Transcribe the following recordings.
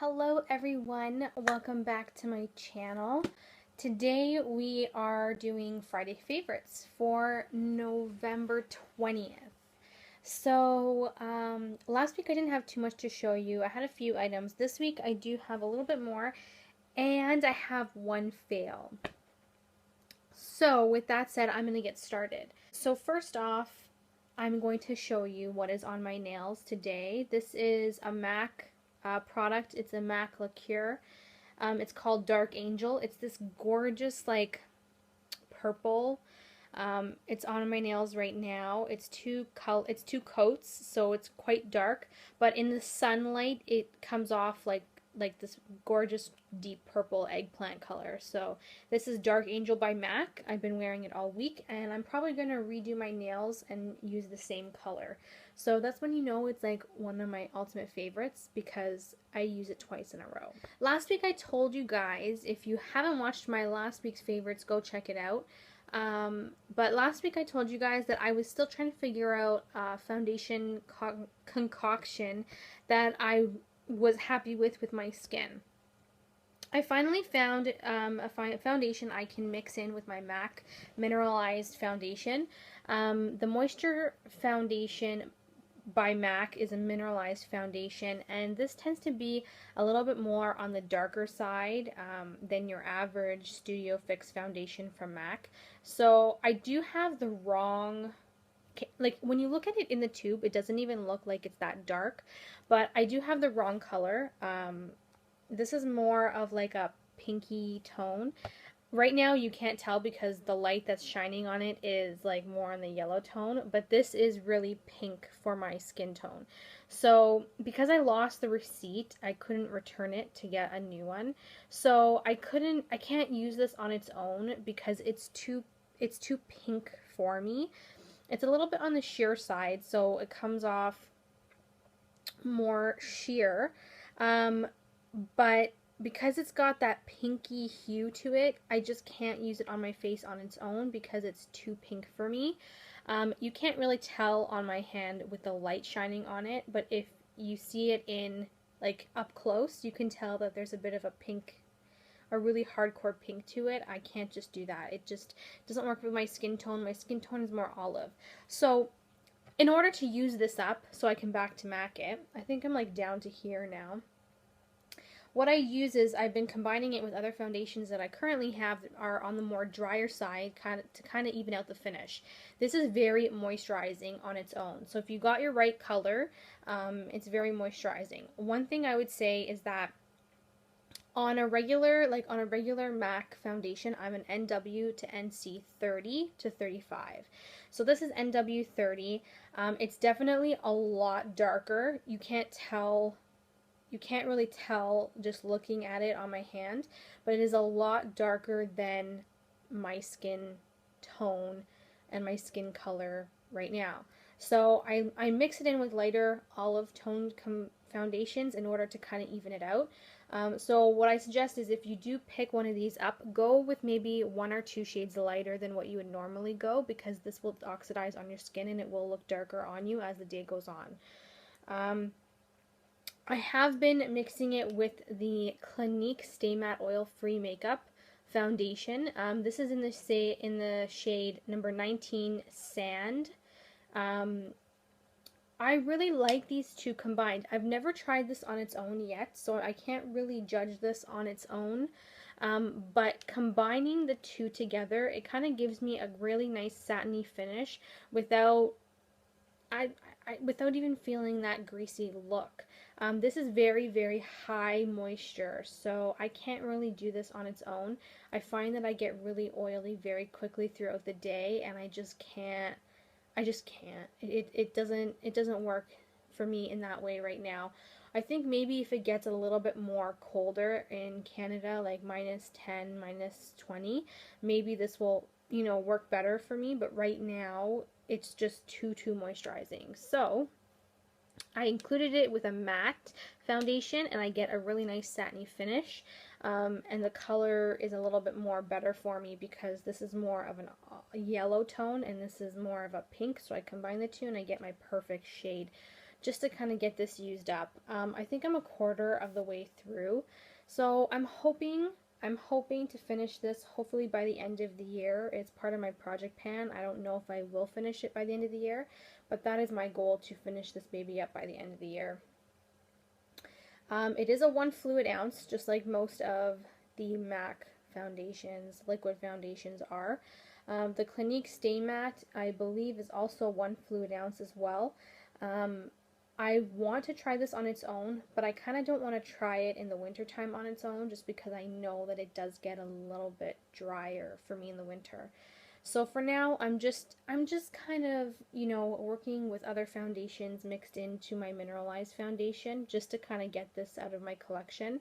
Hello everyone, welcome back to my channel. Today we are doing Friday favorites for November 20th. So last week I didn't have too much to show you. I had a few items. This week I do have a little bit more and I have one fail. So with that said, I'm going to get started. So first off, I'm going to show you what is on my nails today. This is a MAC product. It's a MAC liqueur. It's called Dark Angel. It's this gorgeous like purple. It's on my nails right now. It's two coats, so it's quite dark. But in the sunlight, it comes off like this gorgeous deep purple eggplant color. So this is Dark Angel by MAC. I've been wearing it all week, and I'm probably going to redo my nails and use the same color. So that's when you know it's like one of my ultimate favorites because I use it twice in a row. Last week I told you guys, if you haven't watched my last week's favorites, go check it out. But last week I told you guys that I was still trying to figure out a foundation concoction that I was happy with my skin. I finally found a foundation I can mix in with my MAC mineralized foundation. The Moisture Foundation by MAC is a mineralized foundation, and this tends to be a little bit more on the darker side than your average Studio Fix foundation from MAC. So I do have the wrong, like when you look at it in the tube, it doesn't even look like it's that dark, but I do have the wrong color. This is more of like a pinky tone. Right now you can't tell because the light that's shining on it is like more on the yellow tone, but this is really pink for my skin tone. So because I lost the receipt, I couldn't return it to get a new one. So I can't use this on its own because it's too pink for me. It's a little bit on the sheer side, so it comes off more sheer. But because it's got that pinky hue to it, I just can't use it on my face on its own because it's too pink for me. You can't really tell on my hand with the light shining on it, but if you see it in like up close, you can tell that there's a bit of a pink, a really hardcore pink to it. I can't just do that. It just doesn't work with my skin tone. My skin tone is more olive. So in order to use this up so I can back to MAC it, I think I'm like down to here now. What I use is I've been combining it with other foundations that I currently have that are on the more drier side to kind of even out the finish. This is very moisturizing on its own. So if you got your right color, it's very moisturizing. One thing I would say is that on a regular MAC foundation, I'm an NW to NC 30 to 35. So this is NW 30. It's definitely a lot darker. You can't really tell just looking at it on my hand, but it is a lot darker than my skin tone and my skin color right now. So I mix it in with lighter olive toned foundations in order to kind of even it out. So what I suggest is if you do pick one of these up, go with maybe 1 or 2 shades lighter than what you would normally go, because this will oxidize on your skin and it will look darker on you as the day goes on. I have been mixing it with the Clinique Stay Matte Oil Free Makeup Foundation. This is in the shade number 19 Sand. I really like these two combined. I've never tried this on its own yet, so I can't really judge this on its own. But combining the two together, it kind of gives me a really nice satiny finish without without even feeling that greasy look. This is very, very high moisture, so I can't really do this on its own. I find that I get really oily very quickly throughout the day, and I just can't. It doesn't work for me in that way right now. I think maybe if it gets a little bit more colder in Canada, like -10, -20, maybe this will, work better for me, but right now it's just too moisturizing. So I included it with a matte foundation, and I get a really nice satiny finish. And the color is a little bit more better for me because this is more of a yellow tone and this is more of a pink, so I combine the two and I get my perfect shade just to kind of get this used up. I think I'm a quarter of the way through, so I'm hoping to finish this hopefully by the end of the year. It's part of my project plan. I don't know if I will finish it by the end of the year, but that is my goal, to finish this baby up by the end of the year. It is a 1 fluid ounce, just like most of the MAC foundations, liquid foundations are. The Clinique Stay Matte, I believe, is also 1 fluid ounce as well. I want to try this on its own, but I kind of don't want to try it in the wintertime on its own, just because I know that it does get a little bit drier for me in the winter. So for now, I'm just kind of, you know, working with other foundations mixed into my mineralized foundation, just to kind of get this out of my collection.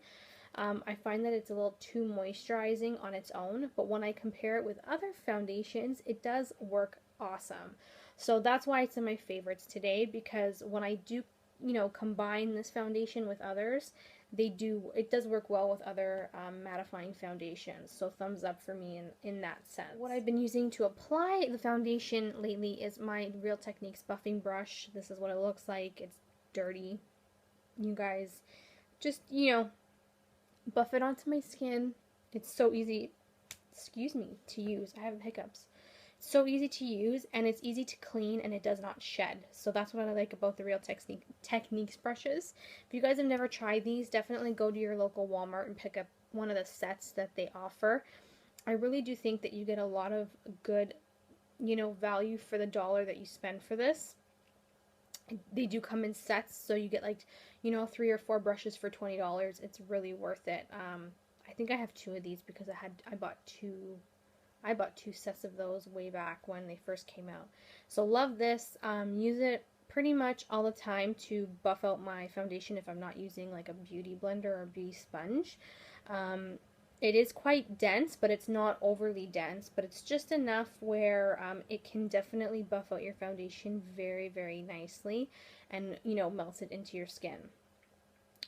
I find that it's a little too moisturizing on its own, but when I compare it with other foundations, it does work awesome. So that's why it's in my favorites today, because when I do, you know, combine this foundation with others, it does work well with other mattifying foundations. So thumbs up for me in that sense. What I've been using to apply the foundation lately is my Real Techniques buffing brush. This is what it looks like. It's dirty. You guys just, you know, buff it onto my skin. It's so easy, excuse me, to use. I have hiccups. It's so easy to use, and it's easy to clean, and it does not shed. So that's what I like about the Real Techniques brushes. If you guys have never tried these, definitely go to your local Walmart and pick up one of the sets that they offer. I really do think that you get a lot of good, you know, value for the dollar that you spend for this. They do come in sets, so you get, like, you know, 3 or 4 brushes for $20. It's really worth it. I think I have 2 of these because I bought two sets of those way back when they first came out. So love this. Use it pretty much all the time to buff out my foundation if I'm not using like a beauty blender or a beauty sponge. It is quite dense, but it's not overly dense, but it's just enough where it can definitely buff out your foundation very, very nicely, and, you know, melts it into your skin.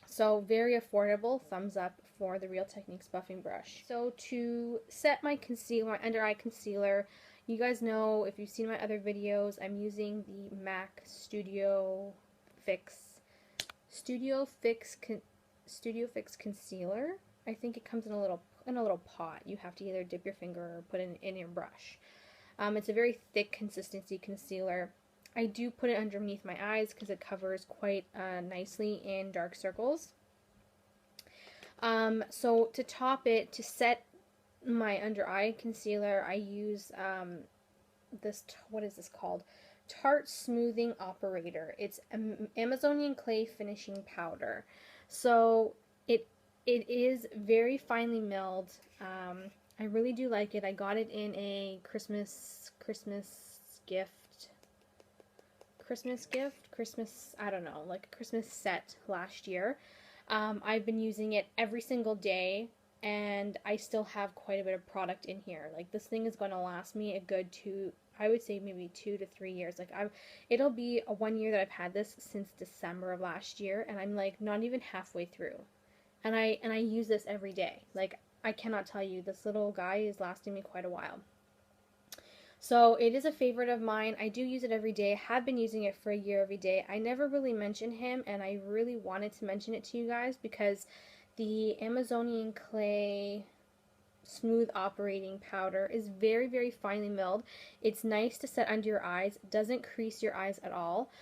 So very affordable. Thumbs up for the Real Techniques buffing brush. So to set my concealer, my under eye concealer, you guys know, if you've seen my other videos, I'm using the MAC Studio Fix concealer. I think it comes in a little pot. You have to either dip your finger or put it in your brush. It's a very thick consistency concealer. I do put it underneath my eyes because it covers quite nicely in dark circles. So to top it, to set my under eye concealer, I use what is this called? Tarte Smoothing Operator. It's Amazonian Clay Finishing Powder. So it is very finely milled. I really do like it. I got it in a Christmas gift, I don't know, like a Christmas set last year. I've been using it every single day, and I still have quite a bit of product in here. Like, this thing is going to last me a good I would say maybe 2 to 3 years. Like, it'll be 1 year that I've had this since December of last year, and I'm like not even halfway through. And I use this every day. Like, I cannot tell you, this little guy is lasting me quite a while. So it is a favorite of mine. I do use it every day. I have been using it for a year every day. I never really mentioned him, and I really wanted to mention it to you guys because the Amazonian Clay Smooth Operating Powder is very, very finely milled. It's nice to set under your eyes. It doesn't crease your eyes at all.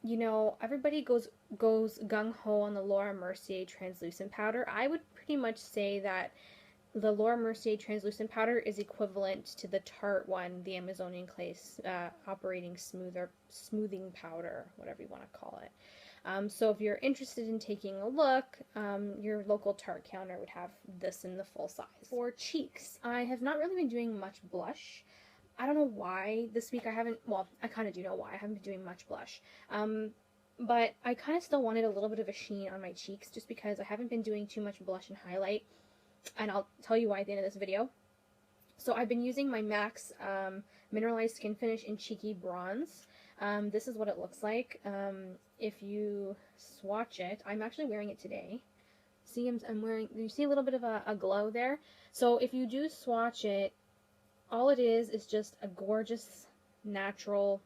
You know, everybody goes gung-ho on the Laura Mercier translucent powder. I would pretty much say that the Laura Mercier translucent powder is equivalent to the Tarte one, the Amazonian Clay Operating Smoothing Powder, whatever you want to call it. So if you're interested in taking a look, your local Tarte counter would have this in the full size. For cheeks, I have not really been doing much blush. I don't know why this week I haven't, well, I kind of do know why I haven't been doing much blush. But I kind of still wanted a little bit of a sheen on my cheeks just because I haven't been doing too much blush and highlight. And I'll tell you why at the end of this video. So I've been using my MAC's Mineralized Skin Finish in Cheeky Bronze. This is what it looks like. If you swatch it, I'm actually wearing it today. See, I'm wearing, you see a little bit of a glow there? So if you do swatch it, all it is just a gorgeous, natural,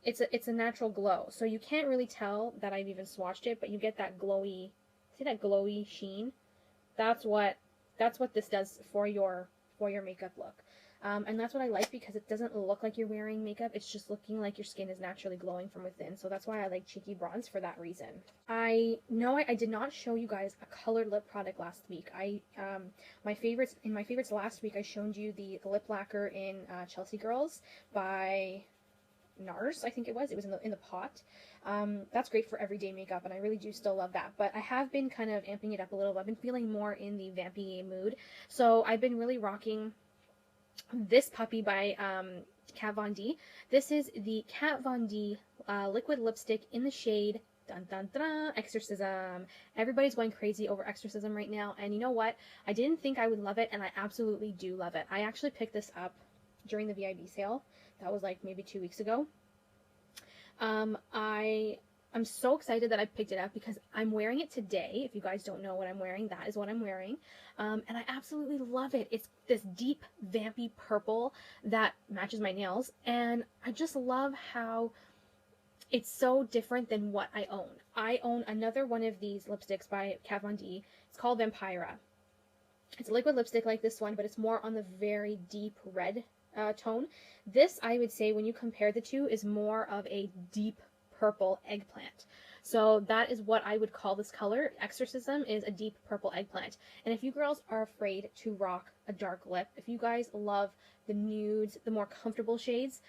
it's a natural glow. So you can't really tell that I've even swatched it, but you get that glowy, see that glowy sheen? That's what this does for your makeup look. And that's what I like, because it doesn't look like you're wearing makeup. It's just looking like your skin is naturally glowing from within. So that's why I like Cheeky Bronze for that reason. I know I did not show you guys a colored lip product last week. My favorites last week, I showed you the lip lacquer in Chelsea Girls by NARS, I think it was. It was in the pot. That's great for everyday makeup, and I really do still love that. But I have been kind of amping it up a little. I've been feeling more in the vampy mood, so I've been really rocking this puppy by Kat Von D. This is the Kat Von D liquid lipstick in the shade dun dun dun Exorcism. Everybody's going crazy over Exorcism right now, and you know what? I didn't think I would love it, and I absolutely do love it. I actually picked this up during the VIB sale. That was like maybe 2 weeks ago. I'm so excited that I picked it up because I'm wearing it today. If you guys don't know what I'm wearing, that is what I'm wearing. And I absolutely love it. It's this deep, vampy purple that matches my nails. And I just love how it's so different than what I own. I own another one of these lipsticks by Kat Von D. It's called Vampira. It's a liquid lipstick like this one, but it's more on the very deep red tone. This, I would say, when you compare the two, is more of a deep purple eggplant. So that is what I would call this color. Exorcism is a deep purple eggplant. And if you girls are afraid to rock a dark lip, if you guys love the nudes, the more comfortable shades,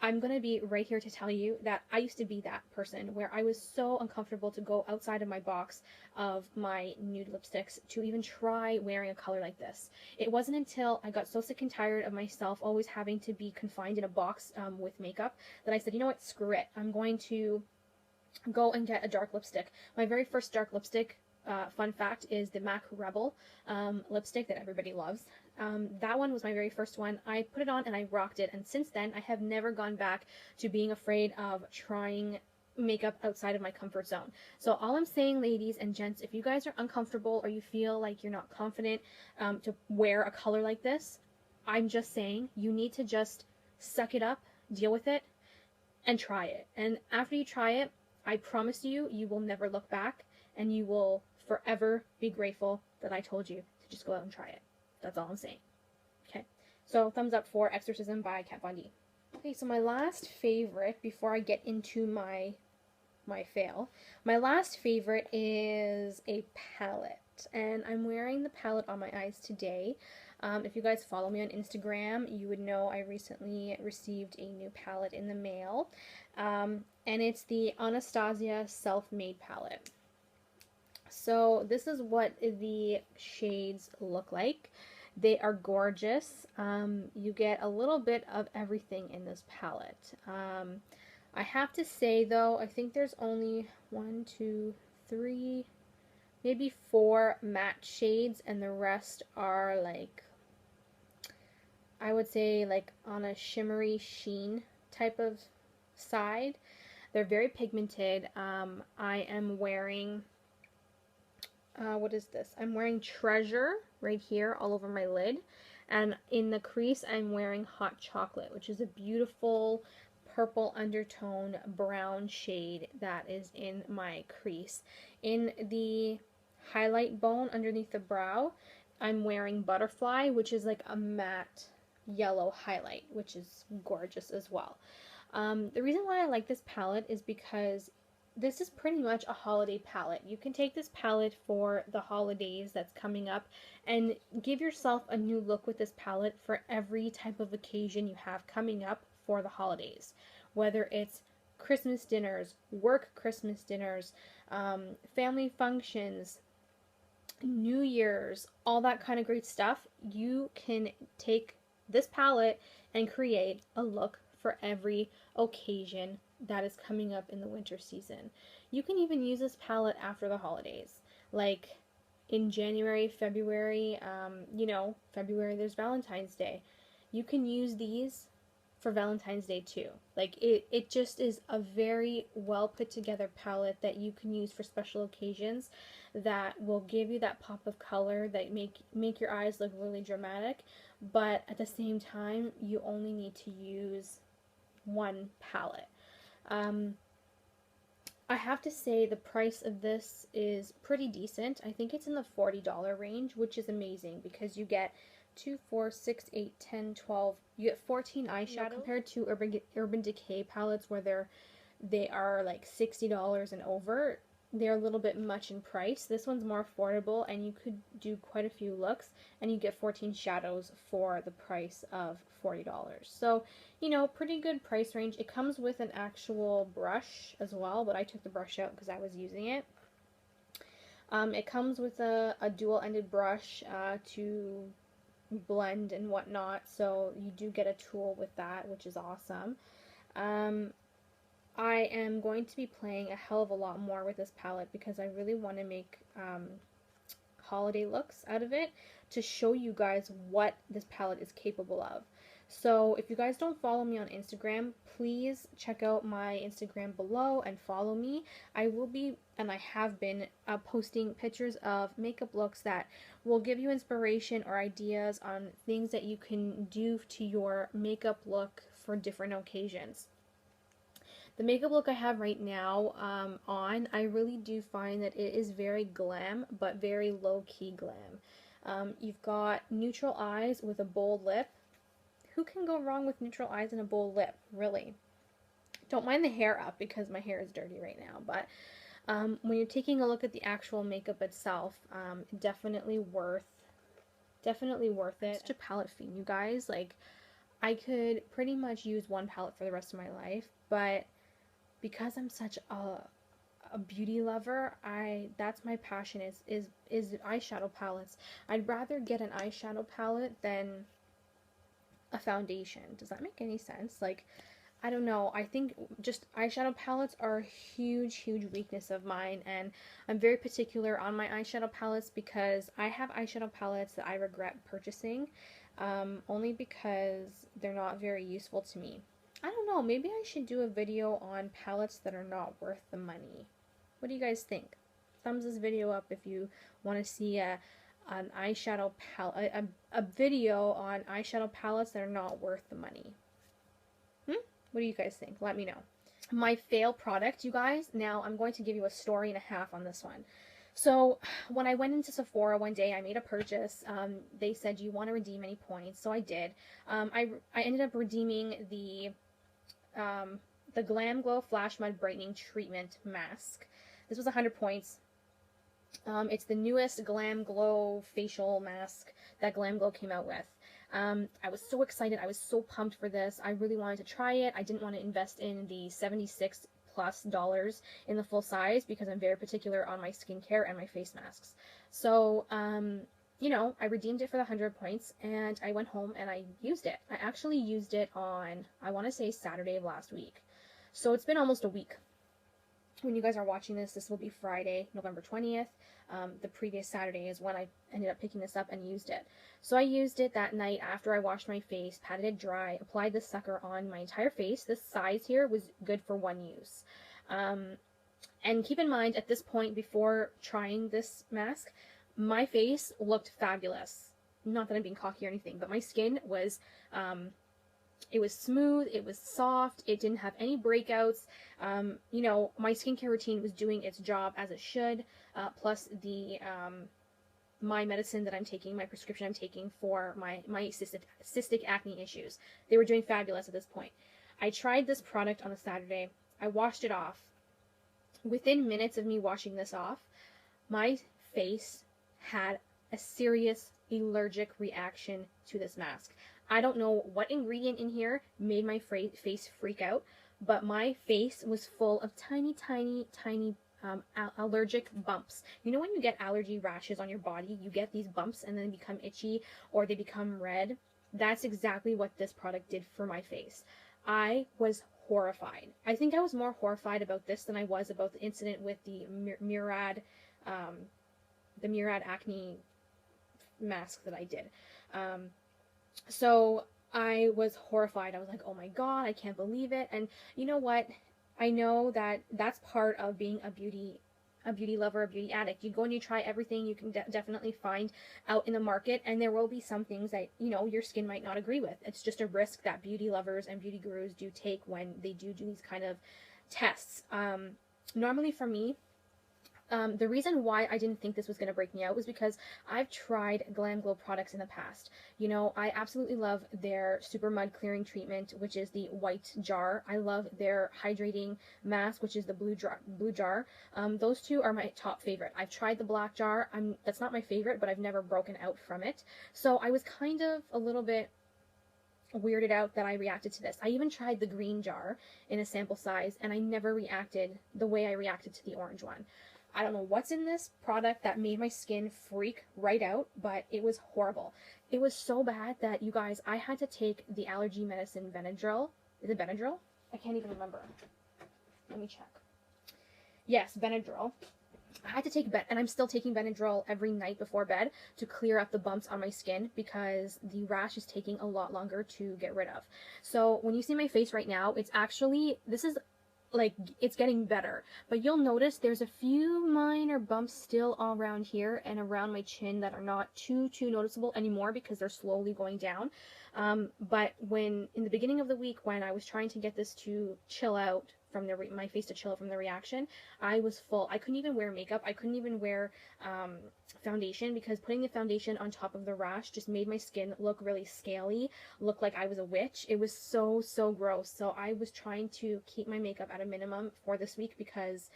I'm going to be right here to tell you that I used to be that person where I was so uncomfortable to go outside of my box of my nude lipsticks to even try wearing a color like this. It wasn't until I got so sick and tired of myself always having to be confined in a box with makeup that I said, you know what, screw it. I'm going to go and get a dark lipstick. My very first dark lipstick, fun fact, is the MAC Rebel lipstick that everybody loves. That one was my very first one. I put it on and I rocked it, and since then I have never gone back to being afraid of trying makeup outside of my comfort zone. So all I'm saying, ladies and gents, if you guys are uncomfortable or you feel like you're not confident to wear a color like this, I'm just saying you need to just suck it up, deal with it, and try it. And after you try it, I promise you, you will never look back, and you will forever be grateful that I told you to just go out and try it. That's all I'm saying. Okay, so thumbs up for Exorcism by Kat Von D. Okay, so my last favorite, before I get into my fail, my last favorite is a palette, and I'm wearing the palette on my eyes today. If you guys follow me on Instagram, you would know I recently received a new palette in the mail, and it's the Anastasia Self-Made palette. So this is what the shades look like. They are gorgeous. You get a little bit of everything in this palette. I have to say though, I think there's only 1, 2, 3, maybe 4 matte shades, and the rest are like, I would say like on a shimmery sheen type of side. They're very pigmented. I am wearing, what is this? I'm wearing Treasure right here all over my lid. And in the crease, I'm wearing Hot Chocolate, which is a beautiful purple undertone brown shade that is in my crease. In the highlight bone underneath the brow, I'm wearing Butterfly, which is like a matte yellow highlight, which is gorgeous as well. The reason why I like this palette is because this is pretty much a holiday palette. You can take this palette for the holidays that's coming up and give yourself a new look with this palette for every type of occasion you have coming up for the holidays. Whether it's Christmas dinners, work Christmas dinners, family functions, New Year's, all that kind of great stuff, you can take this palette and create a look for every occasion that is coming up in the winter season. You can even use this palette after the holidays, like in January, February. You know, February there's Valentine's Day. You can use these for Valentine's Day too. Like it just is a very well put together palette that you can use for special occasions that will give you that pop of color that make your eyes look really dramatic, but at the same time you only need to use one palette. I have to say the price of this is pretty decent. I think it's in the $40 range, which is amazing because you get 2, 4, 6, 8, 10, 12. You get 14 eyeshadows compared to Urban Decay palettes where they are like $60 and over. They're a little bit much in price. This one's more affordable and you could do quite a few looks and you get 14 shadows for the price of $40. So, you know, pretty good price range. It comes with an actual brush as well, but I took the brush out because I was using it. It comes with a dual-ended brush to blend and whatnot, so you do get a tool with that, which is awesome. I am going to be playing a hell of a lot more with this palette because I really want to make holiday looks out of it to show you guys what this palette is capable of. So if you guys don't follow me on Instagram, please check out my Instagram below and follow me. I will be, and I have been, posting pictures of makeup looks that will give you inspiration or ideas on things that you can do to your makeup look for different occasions. The makeup look I have right now on, I really do find that it is very glam, but very low-key glam. You've got neutral eyes with a bold lip. Who can go wrong with neutral eyes and a bold lip, really? Don't mind the hair up because my hair is dirty right now, but when you're taking a look at the actual makeup itself, definitely worth it. I'm such a palette fiend, you guys. Like, I could pretty much use one palette for the rest of my life, but because I'm such a beauty lover, that's my passion is eyeshadow palettes. I'd rather get an eyeshadow palette than a foundation. Does that make any sense? Like, I don't know. I think just eyeshadow palettes are a huge weakness of mine, and I'm very particular on my eyeshadow palettes because I have eyeshadow palettes that I regret purchasing, only because they're not very useful to me. I don't know, maybe I should do a video on palettes that are not worth the money. What do you guys think? Thumbs this video up if you want to see an eyeshadow palette, a video on eyeshadow palettes that are not worth the money. What do you guys think? Let me know. My fail product, you guys, now I'm going to give you a story and a half on this one. So when I went into Sephora one day, I made a purchase. They said, do you want to redeem any points? So I did. I ended up redeeming the Glam Glow Flash Mud Brightening Treatment Mask. This was 100 points. It's the newest Glam Glow facial mask that Glam Glow came out with. I was so excited. I was so pumped for this. I really wanted to try it. I didn't want to invest in the $76+ in the full size because I'm very particular on my skincare and my face masks. So, you know, I redeemed it for the 100 points and I went home and I used it. I actually used it on, I want to say Saturday of last week. So it's been almost a week. When you guys are watching this, this will be Friday, November 20th. The previous Saturday is when I ended up picking this up and used it. So I used it that night after I washed my face, patted it dry, applied this sucker on my entire face. This size here was good for one use. And keep in mind, at this point, before trying this mask, my face looked fabulous. Not that I'm being cocky or anything, but my skin was, it was smooth, it was soft, it didn't have any breakouts. You know, my skincare routine was doing its job as it should, plus the, my medicine that I'm taking, my prescription I'm taking for my cystic acne issues. They were doing fabulous at this point. I tried this product on a Saturday. I washed it off. Within minutes of me washing this off, my face had a serious allergic reaction to this mask. I don't know what ingredient in here made my face freak out, but my face was full of tiny allergic bumps. You know when you get allergy rashes on your body, you get these bumps and then become itchy or they become red? That's exactly what this product did for my face. I was horrified. I think I was more horrified about this than I was about the incident with the Murad acne mask that I did. So I was horrified. I was like, oh my god, I can't believe it. And you know what? I know that that's part of being a beauty lover, a beauty addict. You go and you try everything you can definitely find out in the market, and there will be some things that, you know, your skin might not agree with. It's just a risk that beauty lovers and beauty gurus do take when they do these kind of tests. Normally for me, the reason why I didn't think this was going to break me out was because I've tried Glam Glow products in the past. You know, I absolutely love their Super Mud Clearing Treatment, which is the white jar. I love their Hydrating Mask, which is the blue jar. Those two are my top favorite. I've tried the black jar. That's not my favorite, but I've never broken out from it. So I was kind of a little bit weirded out that I reacted to this. I even tried the green jar in a sample size, and I never reacted the way I reacted to the orange one. I don't know what's in this product that made my skin freak right out, but it was horrible. It was so bad that, you guys, I had to take the allergy medicine Benadryl. Is it Benadryl? I can't even remember. Let me check. Yes, Benadryl. I had to take and I'm still taking Benadryl every night before bed to clear up the bumps on my skin because the rash is taking a lot longer to get rid of. So when you see my face right now, it's actually, this is like, it's getting better, but you'll notice there's a few minor bumps still all around here and around my chin that are not too noticeable anymore because they're slowly going down. But when in the beginning of the week, when I was trying to get this to chill out from my face to chill out from the reaction, I was full. I couldn't even wear makeup. I couldn't even wear foundation because putting the foundation on top of the rash just made my skin look really scaly, look like I was a witch. It was so gross. So I was trying to keep my makeup at a minimum for this week because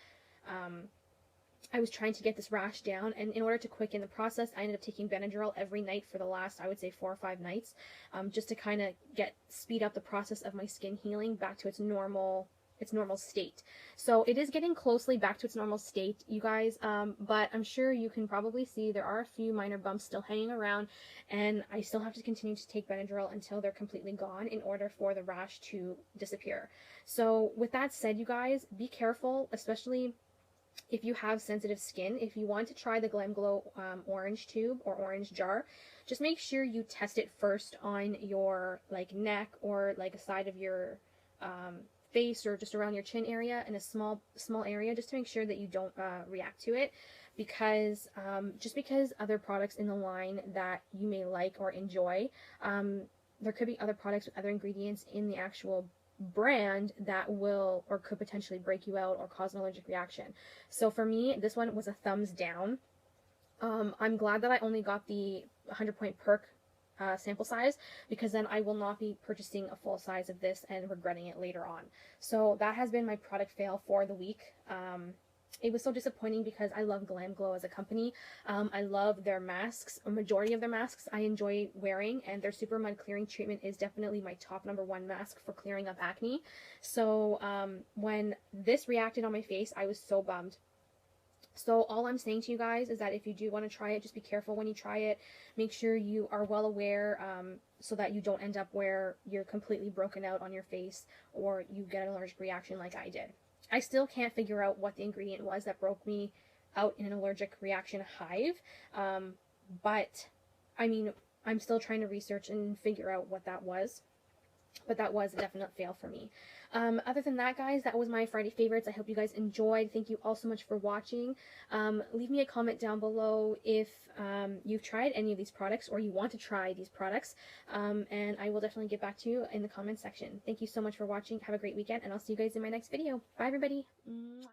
I was trying to get this rash down, and in order to quicken the process, I ended up taking Benadryl every night for the last, I would say, 4 or 5 nights, just to kind of speed up the process of my skin healing back to its normal state. So it is getting closely back to its normal state, you guys, but I'm sure you can probably see there are a few minor bumps still hanging around, and I still have to continue to take Benadryl until they're completely gone in order for the rash to disappear. So with that said, you guys, be careful, especially if you have sensitive skin. If you want to try the Glam Glow orange tube or orange jar, just make sure you test it first on your like neck or like a side of your face or just around your chin area in a small area, just to make sure that you don't react to it, because just because other products in the line that you may like or enjoy, there could be other products with other ingredients in the actual brand that will or could potentially break you out or cause an allergic reaction. So for me, this one was a thumbs down. I'm glad that I only got the 100-point perk sample size, because then I will not be purchasing a full size of this and regretting it later on. So that has been my product fail for the week. It was so disappointing because I love Glam Glow as a company. I love their masks. A majority of their masks I enjoy wearing, and their Super Mud Clearing Treatment is definitely my top #1 mask for clearing up acne. So when this reacted on my face, I was so bummed. So all I'm saying to you guys is that if you do want to try it, just be careful when you try it. Make sure you are well aware so that you don't end up where you're completely broken out on your face or you get an allergic reaction like I did. I still can't figure out what the ingredient was that broke me out in an allergic reaction hive. But, I mean, I'm still trying to research and figure out what that was. But that was a definite fail for me. Other than that, guys, that was my Friday favorites. I hope you guys enjoyed. Thank you all so much for watching. Leave me a comment down below if you've tried any of these products or you want to try these products. And I will definitely get back to you in the comment section. Thank you so much for watching. Have a great weekend, and I'll see you guys in my next video. Bye, everybody. Mwah.